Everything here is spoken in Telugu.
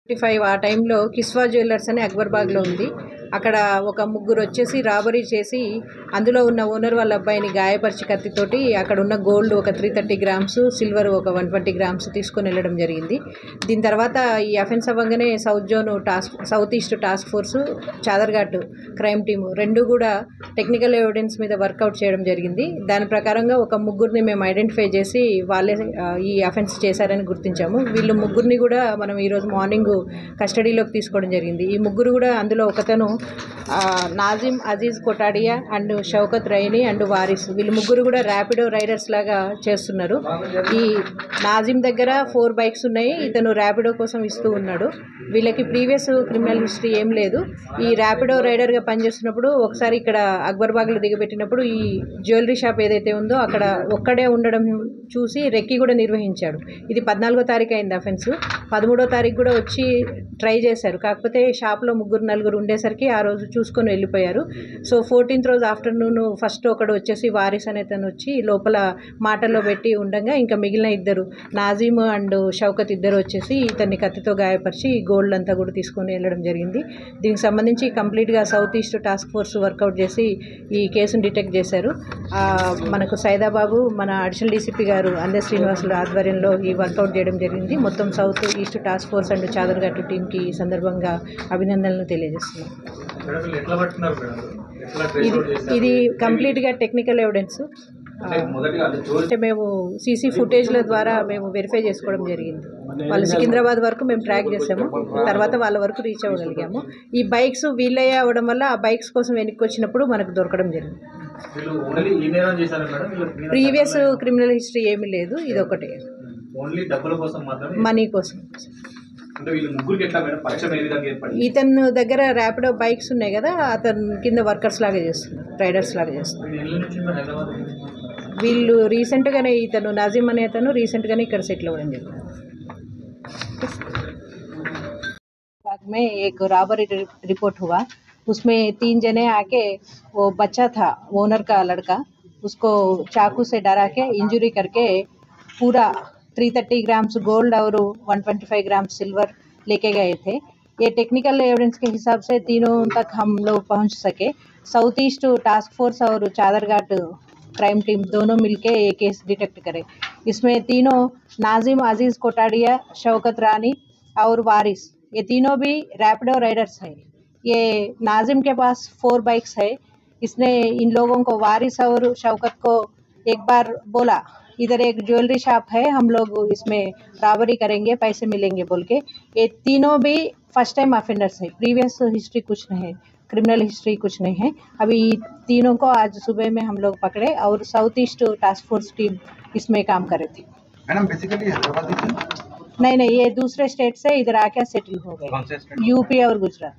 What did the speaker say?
55 ఆ టైంలో కిస్వా జ్యువెలర్స్ అని అక్బర్బాగ్లో ఉంది. అక్కడ ఒక ముగ్గురు వచ్చేసి రాబరీ చేసి అందులో ఉన్న ఓనర్ వాళ్ళ అబ్బాయిని గాయపరిచి కత్తితోటి అక్కడ ఉన్న గోల్డ్ ఒక 330 గ్రామ్స్, సిల్వర్ ఒక 120 గ్రామ్స్ తీసుకొని వెళ్ళడం జరిగింది. దీని తర్వాత ఈ అఫెన్స్ అవ్వగానే south east task force, Chaderghat crime team రెండు కూడా టెక్నికల్ ఎవిడెన్స్ మీద వర్కౌట్ చేయడం జరిగింది. దాని ప్రకారంగా ఒక ముగ్గురిని మేము ఐడెంటిఫై చేసి వాళ్ళే ఈ అఫెన్స్ చేశారని గుర్తించాము. వీళ్ళు ముగ్గురిని కూడా మనం ఈరోజు మార్నింగ్ కస్టడీలోకి తీసుకోవడం జరిగింది. ఈ ముగ్గురు కూడా అందులో ఒకతను Nazim Aziz Kotadia and Shaukat rainy and warriors, వీళ్ళు ముగ్గురు కూడా ర్యాపిడో రైడర్స్ లాగా చేస్తున్నారు. ఈ నాజిమ్ దగ్గర 4 బైక్స్ ఉన్నాయి. ఇతను ర్యాపిడో కోసం ఇస్తూ ఉన్నాడు. వీళ్ళకి ప్రీవియస్ క్రిమినల్ హిస్టరీ ఏం లేదు. ఈ ర్యాపిడో రైడర్గా పనిచేస్తున్నప్పుడు ఒకసారి ఇక్కడ అక్బర్బాగ్లో దిగబెట్టినప్పుడు ఈ జ్యువెలరీ షాప్ ఏదైతే ఉందో అక్కడ ఒక్కడే ఉండడం చూసి రెక్కి కూడా నిర్వహించాడు. ఇది 14వ తారీఖు అయింది అఫెన్స్. 13వ తారీఖు కూడా వచ్చి ట్రై చేశారు. కాకపోతే షాప్లో 3-4 ఉండేసరికి ఆ రోజు చూసుకొని వెళ్ళిపోయారు. సో 14th రోజు ఆఫ్టర్నూన్ ఫస్ట్ ఒకడు వచ్చేసి వారిస్ అనే తను వచ్చి లోపల మాటల్లో పెట్టి ఉండగా ఇంకా మిగిలిన ఇద్దరు నాజీమ్ అండ్ షౌకత్ ఇద్దరు వచ్చేసి ఇతన్ని కత్తితో గాయపరిచి గోల్డ్ అంతా కూడా తీసుకొని వెళ్ళడం జరిగింది. దీనికి సంబంధించి కంప్లీట్గా south east task force work out చేసి ఈ కేసును డిటెక్ట్ చేశారు. మనకు సైదాబాబు, మన అడిషనల్ డీసీపీ గారు అందే శ్రీనివాసుల ఆధ్వర్యంలో ఈ వర్కౌట్ చేయడం జరిగింది. మొత్తం south east task force and Chaderghat టీంకి ఈ సందర్భంగా అభినందనలు తెలియజేస్తున్నాం. ఇది కంప్లీట్గా టెక్నికల్ ఎవిడెన్స్. అంటే మేము సీసీ ఫుటేజ్ల ద్వారా మేము వెరిఫై చేసుకోవడం జరిగింది. వాళ్ళు సికింద్రాబాద్ వరకు మేము ట్రాక్ చేసాము. తర్వాత వాళ్ళ వరకు రీచ్ అవ్వగలిగాము. ఈ బైక్స్ వీళ్ళయ్యే అవ్వడం వల్ల ఆ బైక్స్ కోసం వెనక్కి వచ్చినప్పుడు మనకు దొరకడం జరిగింది. ప్రీవియస్ క్రిమినల్ హిస్టరీ ఏమీ లేదు. ఇది ఒకటే మనీ కోసం. ఇతను దగ్గర ర్యాపిడో బైక్స్ ఉన్నాయి కదా, అతను కింద వర్కర్స్ లాగా చేస్తున్నారు, రైడర్స్ లాగా చేస్తున్నారు. వీళ్ళు రీసెంట్గానే ఇతను నాజిమ్ అనే అతను రీసెంట్గానే ఇక్కడ సెటిల్ అవ్వడం జరిగింది. में एक रॉबरी रिपोर्ट हुआ, उसमें 3 जने आके वो बच्चा था ओनर का लड़का, उसको चाकू से डरा के इंजरी करके पूरा 330 ग्राम्स गोल्ड और 125 ग्राम सिल्वर लेके गए थे. ये टेक्निकल एविडेंस के हिसाब से तीनों तक हम लोग पहुंच सके. साउथ ईस्ट टास्क फोर्स और चादरघाट क्राइम टीम दोनों मिलके ये केस डिटेक्ट करे. इसमें तीनों नाजिम अजीज कोटाडिया, शौकत रानी और वारिस, ये तीनों भी रैपिडो राइडर्स है. ये नाजिम के पास 4 बाइक्स है. इसने इन लोगों को, वारिस और शौकत को एक बार बोला इधर एक ज्वेलरी शॉप है, हम लोग इसमें रॉबरी करेंगे, पैसे मिलेंगे बोल के. ये तीनों भी फर्स्ट टाइम ऑफेंडर्स है. प्रीवियस हिस्ट्री कुछ नहीं है, क्रिमिनल हिस्ट्री कुछ नहीं है. अभी तीनों को आज सुबह में हम लोग पकड़े और south east task force team इसमें काम कर रही थी. मैडम बेसिकली हैदराबाद नहीं, ये दूसरे स्टेट से इधर आके सेटल हो गए, यूपी और गुजरात.